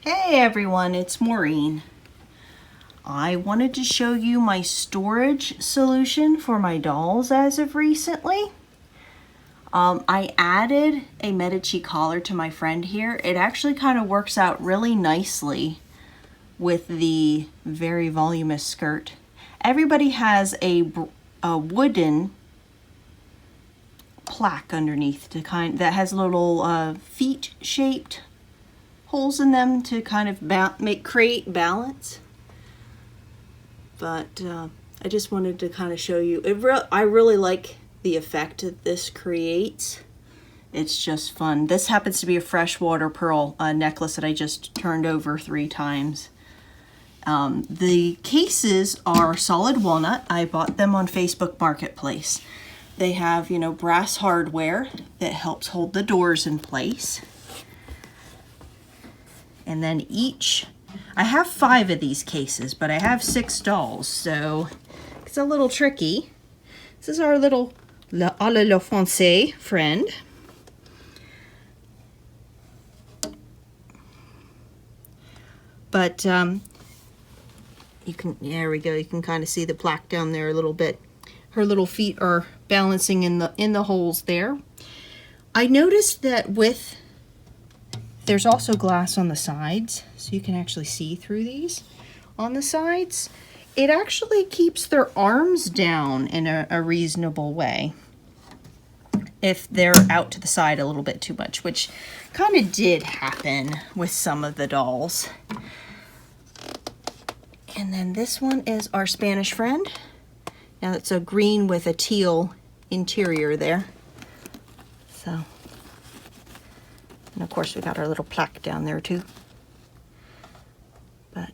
Hey everyone, it's Maureen. I wanted to show you my storage solution for my dolls as of recently. I added a Medici collar to my friend here. It actually kind of works out really nicely with the very voluminous skirt. Everybody has a wooden plaque underneath that has little feet shaped holes in them to kind of create balance. But I just wanted to kind of show you. I really like the effect that this creates. It's just fun. This happens to be a freshwater pearl necklace that I just turned over 3 times. The cases are solid walnut. I bought them on Facebook Marketplace. They have, brass hardware that helps hold the doors in place. And then I have 5 of these cases, but I have 6 dolls, so it's a little tricky. This is our little à la française friend. But there we go. You can kind of see the plaque down there a little bit. Her little feet are balancing in the holes there. I noticed that there's also glass on the sides, so you can actually see through these on the sides. It actually keeps their arms down in a reasonable way if they're out to the side a little bit too much, which kind of did happen with some of the dolls. And then this one is our Spanish friend. Now it's a green with a teal interior there. So. And of course we got our little plaque down there too. But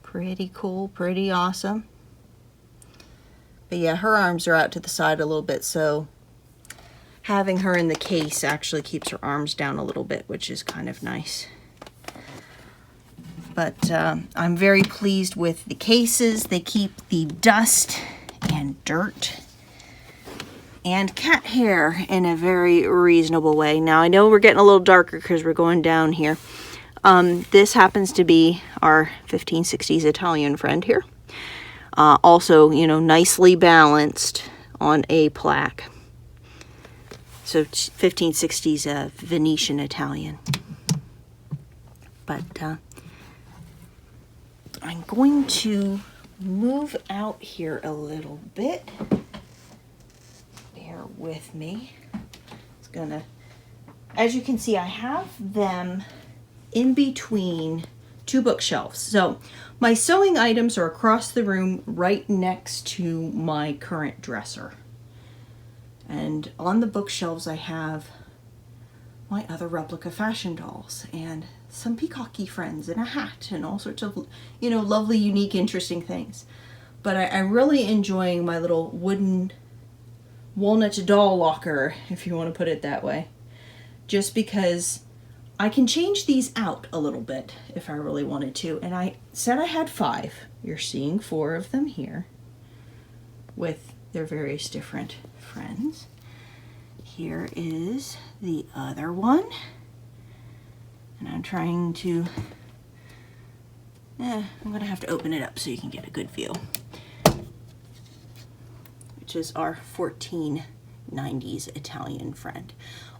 pretty cool, pretty awesome. But yeah, her arms are out to the side a little bit, so having her in the case actually keeps her arms down a little bit, which is kind of nice. But I'm very pleased with the cases. They keep the dust and dirt and cat hair in a very reasonable way. Now I know we're getting a little darker because we're going down here. This happens to be our 1560s Italian friend here. Also, nicely balanced on a plaque. So 1560s Venetian Italian. But I'm going to move out here a little bit. Bear with me. It's gonna, as you can see, I have them in between 2 bookshelves. So my sewing items are across the room right next to my current dresser. And on the bookshelves I have my other replica fashion dolls and some peacocky friends and a hat and all sorts of, lovely, unique, interesting things. But I'm really enjoying my little wooden walnut doll locker, if you want to put it that way. Just because I can change these out a little bit if I really wanted to. And I said I had 5. You're seeing 4 of them here with their various different friends. Here is the other one. And I'm trying to, I'm going to have to open it up so you can get a good view. Which is our 1490s Italian friend.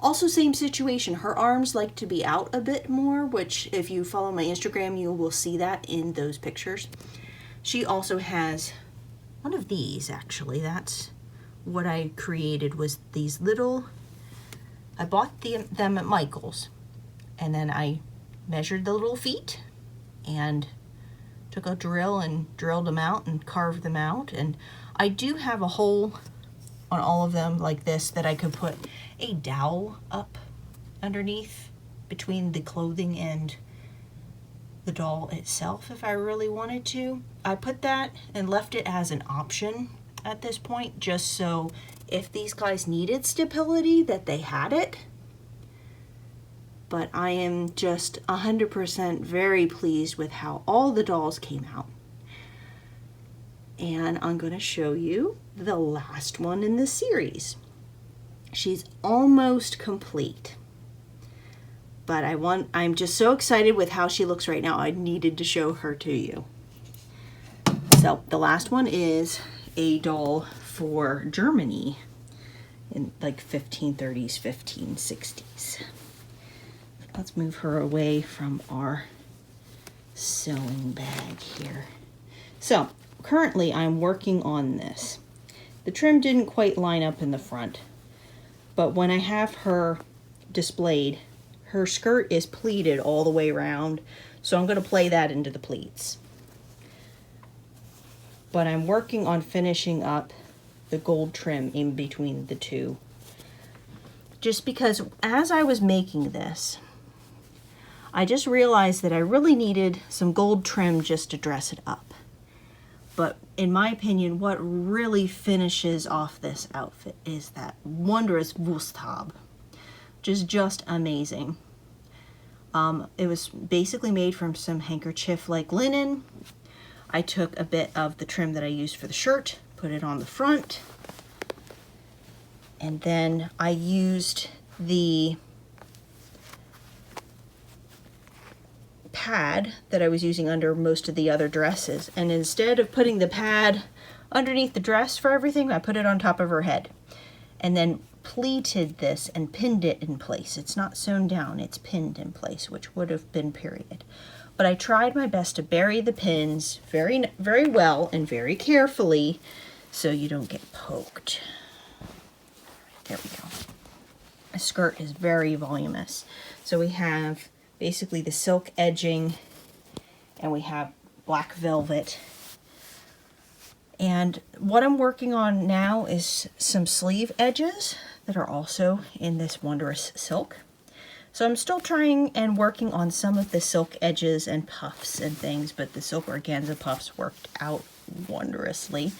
Also same situation, her arms like to be out a bit more, which if you follow my Instagram, you will see that in those pictures. She also has one of these, actually. That's what I created, was these little, I bought them at Michael's, and then I measured the little feet and took a drill and drilled them out and carved them out. And I do have a hole on all of them like this that I could put a dowel up underneath between the clothing and the doll itself if I really wanted to. I put that and left it as an option at this point, just so if these guys needed stability that they had it. But I am just 100% very pleased with how all the dolls came out. And I'm going to show you the last one in the series. She's almost complete. But I'm just so excited with how she looks right now. I needed to show her to you. So the last one is a doll for Germany in like 1530s, 1560s. Let's move her away from our sewing bag here. So currently I'm working on this. The trim didn't quite line up in the front, but when I have her displayed, her skirt is pleated all the way around, so I'm going to play that into the pleats. But I'm working on finishing up the gold trim in between the two. Just because as I was making this, I just realized that I really needed some gold trim just to dress it up. But in my opinion, what really finishes off this outfit is that wondrous Brusthaube, which is just amazing. It was basically made from some handkerchief-like linen. I took a bit of the trim that I used for the shirt, put it on the front, and then I used the pad that I was using under most of the other dresses, and instead of putting the pad underneath the dress for everything, I put it on top of her head and then pleated this and pinned it in place. It's not sewn down, it's pinned in place, which would have been period. But I tried my best to bury the pins very, very well and very carefully so you don't get poked. There we go. The skirt is very voluminous. So we have basically the silk edging, and we have black velvet. And what I'm working on now is some sleeve edges that are also in this wondrous silk. So I'm still trying and working on some of the silk edges and puffs and things, but the silk organza puffs worked out wondrously.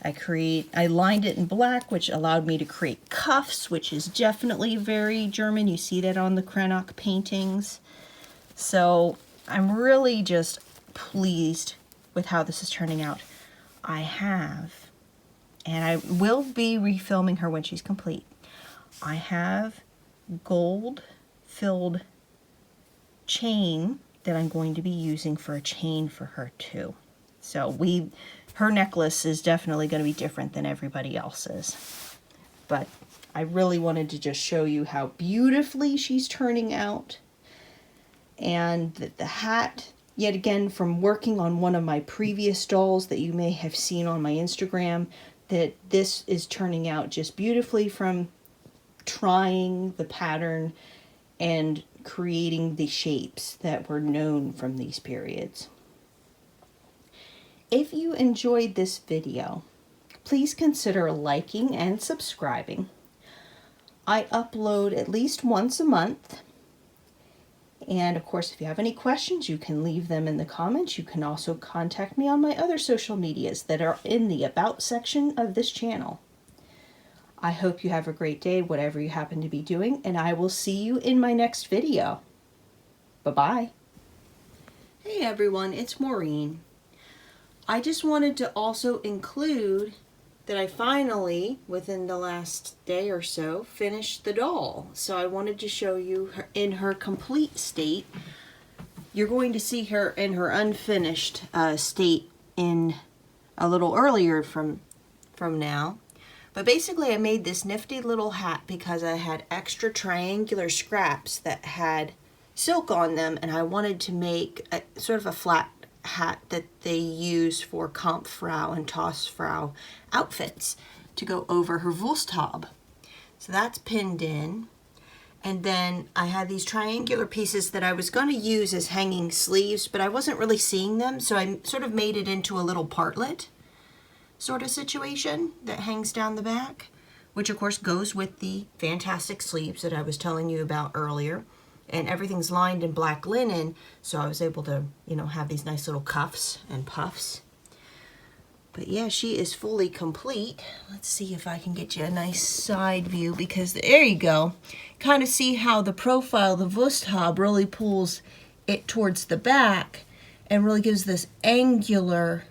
I lined it in black, which allowed me to create cuffs, which is definitely very German. You see that on the Krenok paintings. So I'm really just pleased with how this is turning out. I have, and I will be refilming her when she's complete, I have gold filled chain that I'm going to be using for a chain for her too. So her necklace is definitely going to be different than everybody else's. But I really wanted to just show you how beautifully she's turning out. And the hat, yet again, from working on one of my previous dolls that you may have seen on my Instagram, that this is turning out just beautifully from trying the pattern and creating the shapes that were known from these periods. If you enjoyed this video, please consider liking and subscribing. I upload at least once a month. And of course, if you have any questions, you can leave them in the comments. You can also contact me on my other social medias that are in the About section of this channel. I hope you have a great day, whatever you happen to be doing, and I will see you in my next video. Bye-bye. Hey everyone, it's Maureen. I just wanted to also include that I finally, within the last day or so, finished the doll. So I wanted to show you her in her complete state. You're going to see her in her unfinished state in a little earlier from now. But basically I made this nifty little hat because I had extra triangular scraps that had silk on them, and I wanted to make a sort of a flat hat that they use for Kampffrau and Tossfrau outfits to go over her Brusthaube. So that's pinned in. And then I had these triangular pieces that I was going to use as hanging sleeves, but I wasn't really seeing them, so I sort of made it into a little partlet sort of situation that hangs down the back, which of course goes with the fantastic sleeves that I was telling you about earlier. And everything's lined in black linen, so I was able to, you know, have these nice little cuffs and puffs. But yeah, she is fully complete. Let's see if I can get you a nice side view, because there you go. Kind of see how the profile, the Brusthaube, really pulls it towards the back and really gives this angular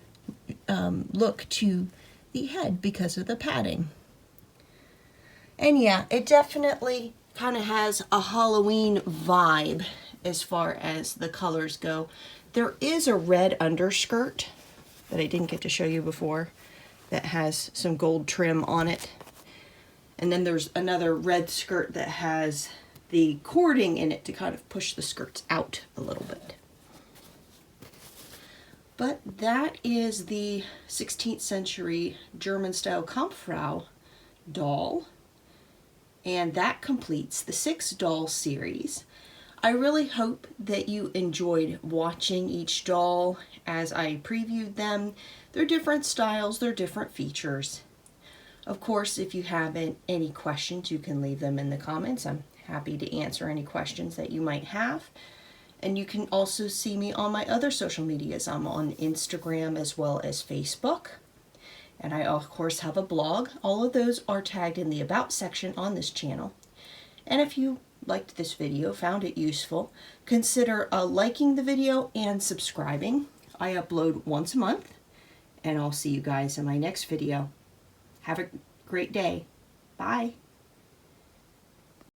look to the head because of the padding. And yeah, it definitely kind of has a Halloween vibe as far as the colors go. There is a red underskirt that I didn't get to show you before that has some gold trim on it. And then there's another red skirt that has the cording in it to kind of push the skirts out a little bit. But that is the 16th century German style Kampffrau doll. And that completes the 6 doll series. I really hope that you enjoyed watching each doll as I previewed them. They're different styles, they're different features. Of course, if you have any questions, you can leave them in the comments. I'm happy to answer any questions that you might have. And you can also see me on my other social medias. I'm on Instagram as well as Facebook. And I, of course, have a blog. All of those are tagged in the About section on this channel. And if you liked this video, found it useful, consider liking the video and subscribing. I upload once a month. And I'll see you guys in my next video. Have a great day. Bye.